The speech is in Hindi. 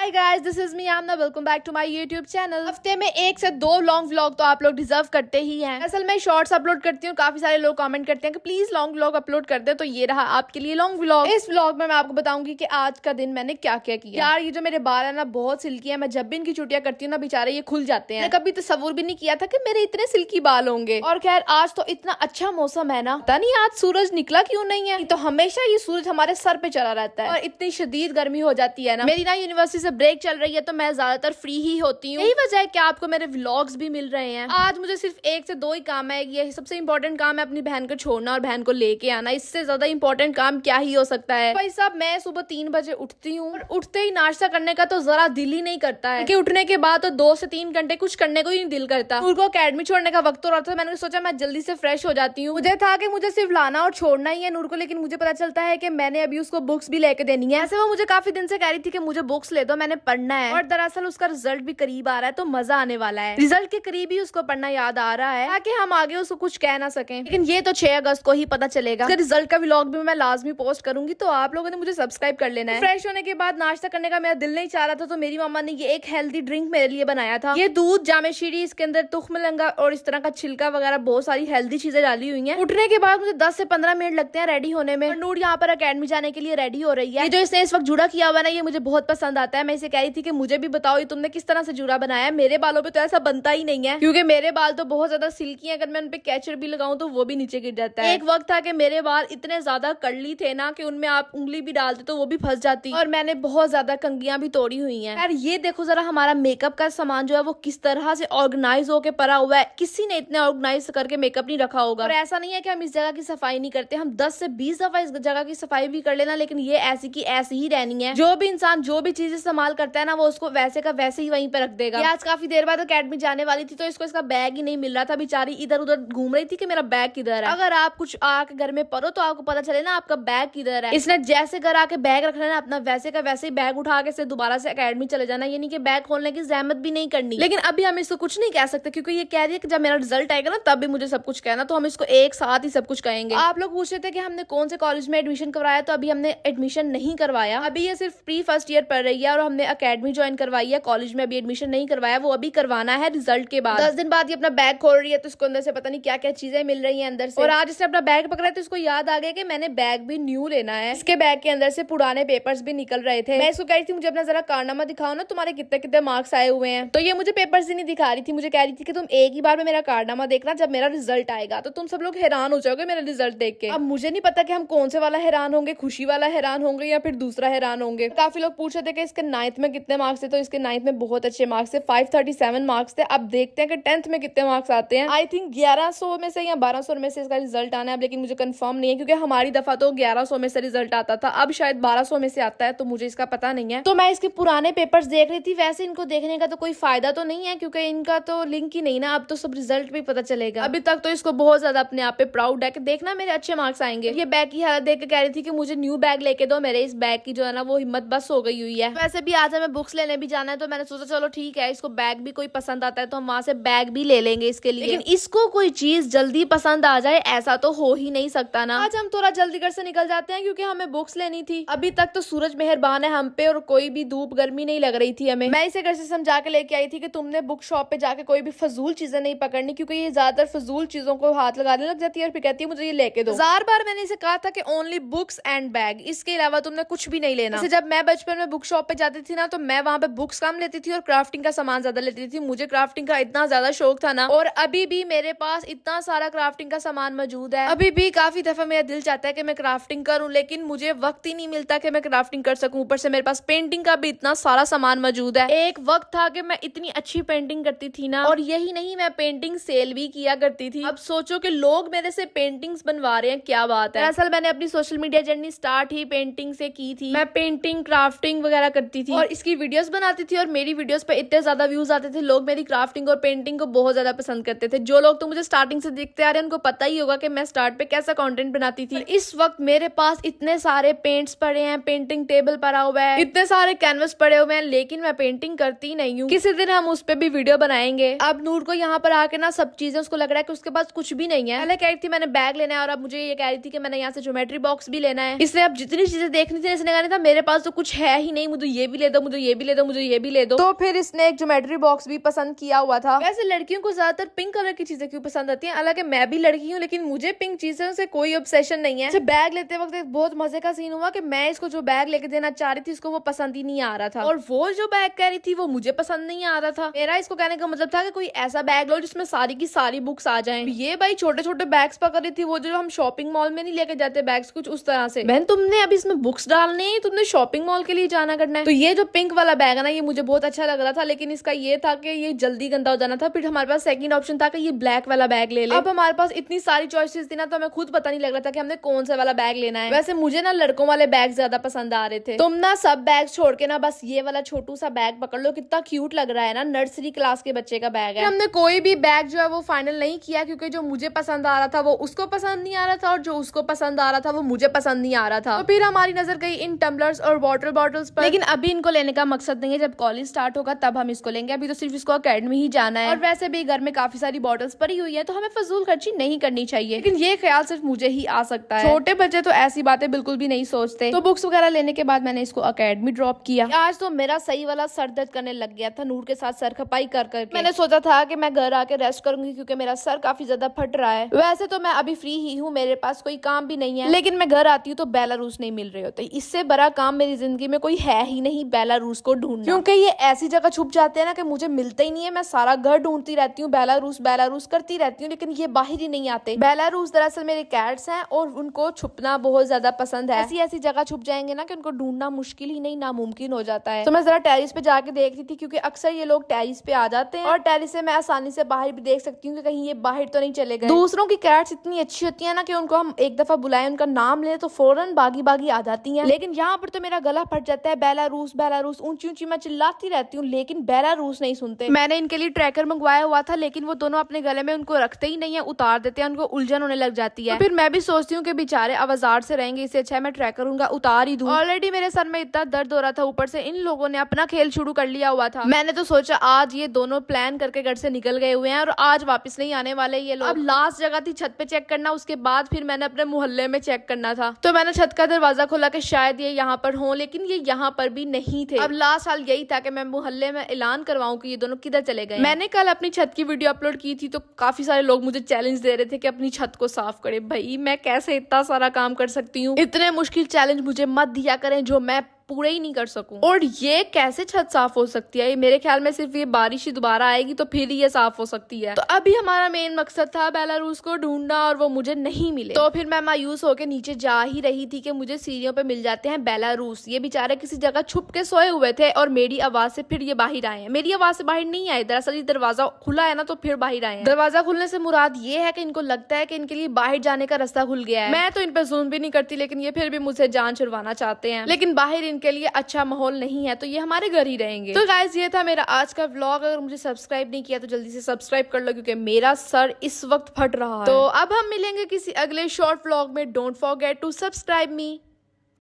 Hi guys, this is me Aamna. Welcome back to my YouTube channel. हफ्ते में 1 से 2 लॉन्ग व्लॉग तो आप लोग डिजर्व करते ही हैं। असल में शॉर्ट्स अपलोड करती हूँ, काफी सारे लोग कमेंट करते हैं कि प्लीज लॉन्ग व्लॉग अपलोड कर दे, तो ये रहा आपके लिए लॉन्ग व्लॉग। इस व्लॉग में मैं आपको बताऊंगी कि आज का दिन मैंने क्या क्या किया। यार ये जो मेरे बाल है ना बहुत सिल्की है। मैं जब भी इनकी छुट्टियां करती हूँ ना बेचारे ये खुल जाते हैं। कभी तस्वुर भी नहीं किया था कि मेरे इतने सिल्की बाल होंगे। और खैर आज तो इतना अच्छा मौसम है ना, पता नहीं आज सूरज निकला क्यों नहीं है। तो हमेशा ये सूरज हमारे सर पे चला रहता है और इतनी शदीद गर्मी हो जाती है ना। मेरी ना यूनिवर्सिटी से ब्रेक चल रही है तो मैं ज्यादातर फ्री ही होती हूँ। यही वजह है कि आपको मेरे व्लॉग्स भी मिल रहे हैं। आज मुझे सिर्फ 1 से 2 ही काम है। ये सबसे इंपॉर्टेंट काम है अपनी बहन को छोड़ना और बहन को लेके आना। इससे ज्यादा इंपॉर्टेंट काम क्या ही हो सकता है। भाई साहब, मैं सुबह 3 बजे उठती हूँ और उठते ही नाश्ता करने का तो जरा दिल ही नहीं करता है कि उठने के बाद तो 2 से 3 घंटे कुछ करने को ही नहीं दिल करता। उनको अकेडमी छोड़ने का वक्त हो रहा था, मैंने सोचा मैं जल्दी से फ्रेश हो जाती हूँ। मुझे था कि मुझे सिर्फ लाना और छोड़ना ही है नूर को, लेकिन मुझे पता चलता है कि मैंने अभी उसको बुक्स भी लेके देनी है। ऐसे वो मुझे काफी दिन से कह रही थी कि मुझे बुक्स ले दो, मैंने पढ़ना है। और दरअसल उसका रिजल्ट भी करीब आ रहा है तो मजा आने वाला है। रिजल्ट के करीब ही उसको पढ़ना याद आ रहा है ताकि हम आगे उसको कुछ कह ना सकें। लेकिन ये तो 6 अगस्त को ही पता चलेगा। रिजल्ट का व्लॉग भी मैं लाजमी पोस्ट करूंगी, तो आप लोगों ने मुझे सब्सक्राइब कर लेना है। फ्रेश होने के बाद नाश्ता करने का मेरा दिल नहीं चाह रहा था तो मेरी मम्मा ने ये एक हेल्दी ड्रिंक मेरे लिए बनाया था। ये दूध, जामे शीरी, इसके अंदर तुख्म लंगा और इस तरह का छिलका वगैरह बहुत सारी हेल्दी चीजें डाली हुई है। उठने के बाद मुझे 10 से 15 मिनट लगते हैं रेडी होने में। नूर यहाँ पर अकेडमी जाने के लिए रेडी हो रही है। ये जो इसने इस वक्त जुड़ा किया हुआ ना, ये मुझे बहुत पसंद आता है। मैं इसे कह रही थी कि मुझे भी बताओ ये तुमने किस तरह से जुड़ा बनाया है। मेरे बालों पे तो ऐसा बनता ही नहीं है क्योंकि मेरे बाल तो बहुत ज्यादा सिल्की हैं। अगर मैं उन पे कैचर भी लगाऊं तो वो भी नीचे गिर जाता है। एक वक्त था कि मेरे बाल इतने ज्यादा कर्ली थे ना कि उनमें आप उंगली भी डालते तो वो भी फंस जाती और मैंने बहुत ज्यादा कंघियां भी तोड़ी हुई हैं। यार ये देखो जरा हमारा मेकअप का सामान जो है वो किस तरह से ऑर्गेनाइज होके पड़ा हुआ है। किसी ने इतने ऑर्गेनाइज करके मेकअप नहीं रखा होगा। और ऐसा नहीं है कि हम इस जगह की सफाई नहीं करते, हम 10 से 20 दफा इस जगह की सफाई भी कर लेना, लेकिन ये ऐसी की ऐसी ही रहनी है। जो भी इंसान जो भी चीज इस्तेमाल करता है ना वो उसको वैसे का वैसे ही वहीं पे रख देगा। आज काफी देर बाद अकेडमी जाने वाली थी तो इसको इसका बैग ही नहीं मिल रहा था। बेचारी इधर उधर घूम रही थी कि मेरा बैग किधर है। अगर आप कुछ आके घर में पढ़ो तो आपको पता चले ना आपका बैग किधर है। इसने जैसे घर आके बैग रखना है अपना, वैसे का वैसे ही बैग उठा के से दोबारा से अकेडमी चले जाना। ये नहीं कि बैग खोलने की जहमत भी नहीं करनी। लेकिन अभी हम इसको कुछ नहीं कह सकते क्योंकि ये कह रही है कि जब मेरा रिजल्ट आएगा ना तब भी मुझे सब कुछ कहना, तो हम इसको एक साथ ही सब कुछ कहेंगे। आप लोग पूछ रहे थे कि हमने कौन से कॉलेज में एडमिशन करवाया, तो अभी हमने एडमिशन नहीं करवाया। अभी ये सिर्फ प्री फर्स्ट ईयर पढ़ रही है और हमने अकेडमी ज्वाइन करवाई है। कॉलेज में अभी एडमिशन नहीं करवाया, वो अभी करवाना है रिजल्ट के बाद। 10 दिन बाद ये अपना बैग खोल रही है तो इसको अंदर से पता नहीं क्या क्या चीजें मिल रही है अंदर से। और आज इसने अपना बैग पकड़ा तो इसको याद आ गया कि मैंने बैग भी न्यू लेना है। इसके बैग के अंदर से पुराने पेपर्स भी निकल रहे थे। मैं इसको कह रही थी मुझे अपना जरा कारनामा दिखाओ ना, तुम्हारे कितने कितने मार्क्स आए हुए हैं। तो ये मुझे पेपर्स ही नहीं दिखा रही थी, मुझे कह रही थी कि तुम एक ही बार में मेरा कारनामा देखना, जब मेरा रिजल्ट आएगा तो तुम सब लोग हैरान हो जाओगे मेरा रिजल्ट देख के। अब मुझे नहीं पता कि हम कौन से वाला हैरान होंगे, खुशी वाला हैरान होंगे या फिर दूसरा हैरान होंगे। काफी लोग पूछ रहे थे कि इसके 9th में कितने मार्क्स थे, तो इसके 9th में बहुत अच्छे मार्क्स थे, 537 मार्क्स थे। अब देखते हैं कि 10th में कितने मार्क्स आते हैं। आई थिंक 1100 में से या 1200 में से इसका रिजल्ट आना है, लेकिन मुझे कंफर्म नहीं है क्योंकि हमारी दफा तो 1100 में से रिजल्ट आता था, अब शायद 1200 में से आता है, तो मुझे इसका पता नहीं है। तो मैं इसके पुराने पेपर्स देख रही थी। वैसे इनको देखने का तो कोई फायदा तो नहीं है क्योंकि इनका तो लिंक ही नहीं ना, अब तो सब रिजल्ट भी पता चलेगा। अभी तक तो इसको बहुत ज्यादा अपने आप पे प्राउड है कि देखना मेरे अच्छे मार्क्स आएंगे। ये बैग की हालत देख के कह रही थी कि मुझे न्यू बैग लेके दो, मेरे इस बैग की जो है ना वो हिम्मत बस हो गई हुई है। वैसे भी आज हमें बुक्स लेने भी जाना है तो मैंने सोचा चलो ठीक है, इसको बैग भी कोई पसंद आता है तो हम वहां से बैग भी ले लेंगे इसके लिए। लेकिन इसको कोई चीज जल्दी पसंद आ जाए ऐसा तो हो ही नहीं सकता ना। आज हम थोड़ा जल्दी घर से निकल जाते हैं क्योंकि हमें बुक्स लेनी थी। अभी तक तो सूरज मेहरबान है हम पे और कोई भी धूप गर्मी नहीं लग रही थी हमें। मैं इसे घर से समझा के लेके आई थी कि तुमने बुक शॉप पे जाके कोई भी फजूल चीजें नहीं पकड़नी क्योंकि ये ज्यादातर फजूल चीजों को हाथ लगाने लग जाती है और फिर कहती है मुझे ये लेके दो। हजार बार मैंने इसे कहा था कि ओनली बुक्स एंड बैग, इसके अलावा तुमने कुछ भी नहीं लेना। जब मैं बचपन में बुक शॉप पे जाती थी ना तो मैं वहां पे बुक्स कम लेती थी और क्राफ्टिंग का सामान ज्यादा लेती थी। मुझे क्राफ्टिंग का इतना ज्यादा शौक था ना, और अभी भी मेरे पास इतना सारा क्राफ्टिंग का सामान मौजूद है। अभी भी काफी दफा मेरा दिल चाहता है कि मैं क्राफ्टिंग करूं, लेकिन मुझे वक्त ही नहीं मिलता कि मैं क्राफ्टिंग कर सकूं। ऊपर से मेरे पास पेंटिंग का भी इतना सारा सामान मौजूद है। एक वक्त था कि मैं इतनी अच्छी पेंटिंग करती थी ना, और यही नहीं मैं पेंटिंग सेल भी किया करती थी। अब सोचो कि लोग मेरे से पेंटिंग्स बनवा रहे हैं, क्या बात है। दरअसल मैंने अपनी सोशल मीडिया जर्नी स्टार्ट ही पेंटिंग से की थी। मैं पेंटिंग क्राफ्टिंग वगैरह करती थी और इसकी वीडियोस बनाती थी और मेरी वीडियोस पे इतने ज्यादा व्यूज आते थे, लोग मेरी क्राफ्टिंग और पेंटिंग को बहुत ज्यादा पसंद करते थे। जो लोग तो मुझे स्टार्टिंग से देखते आ रहे हैं उनको पता ही होगा कि मैं स्टार्ट पे कैसा कंटेंट बनाती थी। इस वक्त मेरे पास इतने सारे पेंट्स पड़े हैं, पेंटिंग टेबल पड़ा हुआ है, इतने सारे कैनवस पड़े हुए हैं, लेकिन मैं पेंटिंग करती नहीं हूँ। किसी दिन हम उस पे भी वीडियो बनाएंगे। अब नूर को यहाँ पर आके ना सब चीजें उसको लग रहा है कि उसके पास कुछ भी नहीं है। पहले कह रही थी मैंने बैग लेना है और अब मुझे ये कह रही थी कि मैंने यहाँ से ज्योमेट्री बॉक्स भी लेना है। इसलिए अब जितनी चीजें देखनी थी इसने कहा था मेरे पास तो कुछ है ही नहीं, मुझे ये भी ले दो, मुझे ये भी ले दो, मुझे ये भी ले दो। तो फिर इसने एक ज्योमेट्री बॉक्स भी पसंद किया हुआ था। वैसे लड़कियों को ज्यादातर पिंक कलर की चीजें क्यों पसंद आती हैं, हालांकि मैं भी लड़की हूँ लेकिन मुझे पिंक चीजों से कोई ऑब्सेशन नहीं है। बैग लेते वक्त एक बहुत मजे का सीन हुआ कि मैं इसको जो बैग लेके देना चाह रही थी इसको वो पसंद ही नहीं आ रहा था, और वो जो बैग कह रही थी वो मुझे पसंद नहीं आ रहा था। मेरा इसको कहने का मतलब था कि कोई ऐसा बैग लो जिसमें सारी की सारी बुक्स आ जाएं। ये भाई छोटे छोटे बैग्स पकड़ रही थी, वो जो हम शॉपिंग मॉल में नहीं लेके जाते बैग्स, कुछ उस तरह से। बहन तुमने अभी इसमें बुक्स डालने हैं, तुमने शॉपिंग मॉल के लिए जाना करना है। तो ये जो पिंक वाला बैग है ना, ये मुझे बहुत अच्छा लग रहा था, लेकिन इसका ये था कि ये जल्दी गंदा हो जाना था। फिर हमारे पास सेकंड ऑप्शन था कि ये ब्लैक वाला बैग ले ले। अब हमारे पास इतनी सारी चॉइसेस थी ना, तो हमें खुद पता नहीं लग रहा था कि हमने कौन सा वाला बैग लेना है। वैसे मुझे ना लड़कों वाले बैग ज्यादा पसंद आ रहे थे। तुम ना सब बैग छोड़ के ना बस ये वाला छोटू सा बैग पकड़ लो, कितना क्यूट लग रहा है ना, नर्सरी क्लास के बच्चे का बैग है। हमने कोई भी बैग जो है वो फाइनल नहीं किया, क्योंकि जो मुझे पसंद आ रहा था वो उसको पसंद नहीं आ रहा था, और जो उसको पसंद आ रहा था वो मुझे पसंद नहीं आ रहा था। तो फिर हमारी नजर गई इन टम्बलर्स और वाटर बॉटल्स पर। लेकिन अभी इनको लेने का मकसद नहीं है, जब कॉलेज स्टार्ट होगा तब हम इसको लेंगे, अभी तो सिर्फ इसको अकेडमी ही जाना है। और वैसे भी घर में काफी सारी बॉटल्स पड़ी हुई है, तो हमें फजूल खर्ची नहीं करनी चाहिए। लेकिन ये ख्याल सिर्फ मुझे ही आ सकता है, छोटे बच्चे तो ऐसी बातें बिल्कुल भी नहीं सोचते। तो बुक्स वगैरह लेने के बाद मैंने इसको अकेडमी ड्रॉप किया। आज तो मेरा सही वाला सर दर्द करने लग गया था नूर के साथ सर खपाई कर करके। मैंने सोचा था कि मैं घर आके रेस्ट करूंगी, क्योंकि मेरा सर काफी ज्यादा फट रहा है। वैसे तो मैं अभी फ्री ही हूँ, मेरे पास कोई काम भी नहीं है, लेकिन मैं घर आती हूँ तो बेलारूस नहीं मिल रहे होते। इससे बड़ा काम मेरी जिंदगी में कोई है ही नहीं, बेलारूस को ढूंढना। क्योंकि ये ऐसी जगह छुप जाते हैं ना कि मुझे मिलते ही नहीं है। मैं सारा घर ढूंढती रहती हूँ, बेलारूस बेलारूस करती रहती हूँ, लेकिन ये बाहर ही नहीं आते। बेलारूस दरअसल मेरे कैट्स हैं और उनको छुपना बहुत ज्यादा पसंद है। ऐसी ऐसी जगह छुप जाएंगे ना कि उनको ढूंढना मुश्किल ही नहीं नामुमकिन हो जाता है। तो मैं जरा टेरिस पे जाके देख रही थी, क्योंकि अक्सर ये लोग टेरिस पे आ जाते हैं, और टेरिस से मैं आसानी से बाहर भी देख सकती हूँ कि कहीं ये बाहर तो नहीं चले गए। दूसरों की कैट्स इतनी अच्छी होती है ना कि उनको हम एक दफा बुलाएं, उनका नाम ले तो फौरन बागी बागी आ जाती हैं। लेकिन यहाँ पर तो मेरा गला फट जाता है, बेलारूस बेलारूस ऊंची ऊंची मैं चिल्लाती रहती हूँ, लेकिन बेलारूस नहीं सुनते। मैंने इनके लिए ट्रैकर मंगवाया हुआ था, लेकिन वो दोनों अपने गले में उनको रखते ही नहीं है, उतार देते हैं, उनको उलझन होने लग जाती है। तो फिर मैं भी सोचती हूँ कि बेचारे आवाजार से रहेंगे, इससे अच्छा है मैं ट्रैकर उनका उतार ही दूं। ऑलरेडी मेरे सर में इतना दर्द हो रहा था, ऊपर से इन लोगों ने अपना खेल शुरू कर लिया हुआ था। मैंने तो सोचा आज ये दोनों प्लान करके घर से निकल गए हुए हैं और आज वापस नहीं आने वाले ये लोग। अब लास्ट जगह थी छत पे चेक करना, उसके बाद फिर मैंने अपने मोहल्ले में चेक करना था। तो मैंने छत का दरवाजा खोला कि शायद ये यहाँ पर हो, लेकिन ये यहाँ पर भी नहीं थे। अब लास्ट साल यही था कि मैं मोहल्ले में ऐलान करवाऊं कि ये दोनों किधर चले गए। मैंने कल अपनी छत की वीडियो अपलोड की थी, तो काफी सारे लोग मुझे चैलेंज दे रहे थे कि अपनी छत को साफ करे। भाई मैं कैसे इतना सारा काम कर सकती हूँ, इतने मुश्किल चैलेंज मुझे मत दिया करें जो मैं पूरे ही नहीं कर सकूं। और ये कैसे छत साफ हो सकती है, मेरे ख्याल में सिर्फ ये बारिश ही दोबारा आएगी तो फिर ये साफ हो सकती है। तो अभी हमारा मेन मकसद था बेलारूस को ढूंढना, और वो मुझे नहीं मिले। तो फिर मैं मायूस होकर नीचे जा ही रही थी कि मुझे सीढ़ियों पे मिल जाते हैं बेलारूस। ये बेचारे किसी जगह छुप के सोए हुए थे और मेरी आवाज से फिर ये बाहर आए हैं। मेरी आवाज से बाहर नहीं आए, दरअसल दरवाजा खुला है ना, तो फिर बाहर आए हैं। दरवाजा खुलने से मुराद ये है कि इनको लगता है कि इनके लिए बाहर जाने का रास्ता खुल गया है। मैं तो इन पे जुल्म भी नहीं करती, लेकिन ये फिर भी मुझसे जान छुड़वाना चाहते हैं। लेकिन बाहर इनके लिए अच्छा माहौल नहीं है, तो ये हमारे घर ही रहेंगे। तो गाइस ये था मेरा आज का व्लॉग। अगर मुझे सब्सक्राइब नहीं किया तो जल्दी से सब्सक्राइब कर लो, क्योंकि मेरा सर इस वक्त फट रहा है। तो अब हम मिलेंगे किसी अगले शॉर्ट व्लॉग में। Don't forget to subscribe me.